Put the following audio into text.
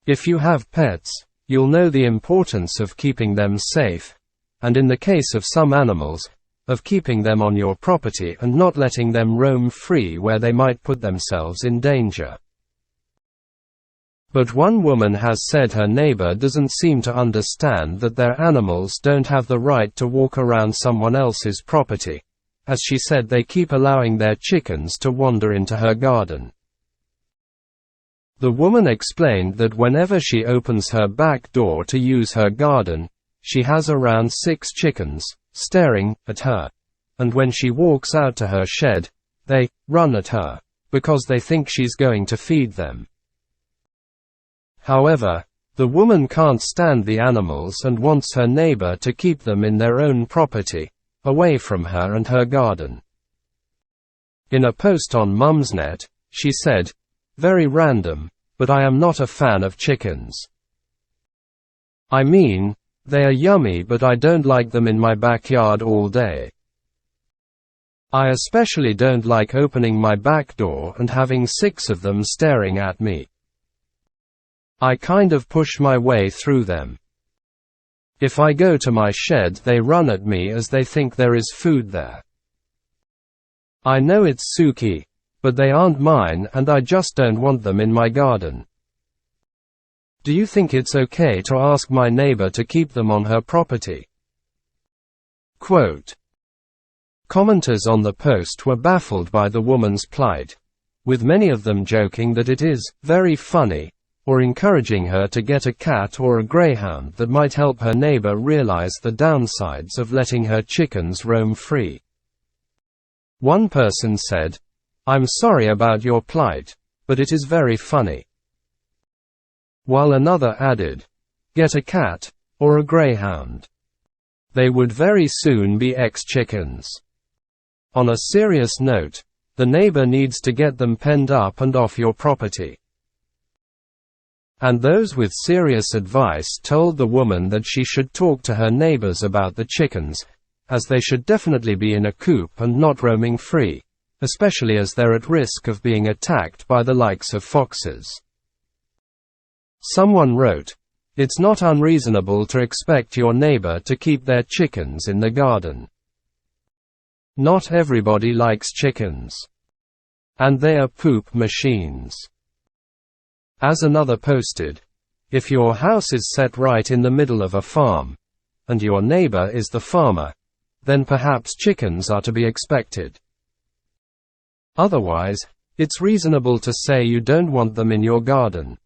If you have pets, you'll know the importance of keeping them safe, and in the case of some animals, of keeping them on your property and not letting them roam free where they might put themselves in danger. But one woman has said her neighbor doesn't seem to understand that their animals don't have the right to walk around someone else's property. As she said, they keep allowing their chickens to wander into her garden. The woman explained that whenever she opens her back door to use her garden, she has around 6 chickens staring at her, and when she walks out to her shed, they run at her because they think she's going to feed them. However, the woman can't stand the animals and wants her neighbor to keep them in their own property, away from her and her garden. In a post on Mumsnet, she said, "Very random, but I am not a fan of chickens. I mean, they are yummy, but I don't like them in my backyard all day. I especially don't like opening my back door and having 6 of them staring at me. I kind of push my way through them. If I go to my shed, they run at me as they think there is food there. I know it's Suki, but they aren't mine and I just don't want them in my garden. Do you think it's okay to ask my neighbor to keep them on her property?" Quote. Commenters on the post were baffled by the woman's plight, with many of them joking that it is very funny, or encouraging her to get a cat or a greyhound that might help her neighbor realize the downsides of letting her chickens roam free. One person said, "I'm sorry about your plight, but it is very funny." While another added, "Get a cat, or a greyhound. They would very soon be ex-chickens." On a serious note, the neighbor needs to get them penned up and off your property. And those with serious advice told the woman that she should talk to her neighbors about the chickens, as they should definitely be in a coop and not roaming free, especially as they're at risk of being attacked by the likes of foxes. Someone wrote, "It's not unreasonable to expect your neighbor to keep their chickens in the garden. Not everybody likes chickens. And they are poop machines." As another posted, "If your house is set right in the middle of a farm, and your neighbor is the farmer, then perhaps chickens are to be expected. Otherwise, it's reasonable to say you don't want them in your garden."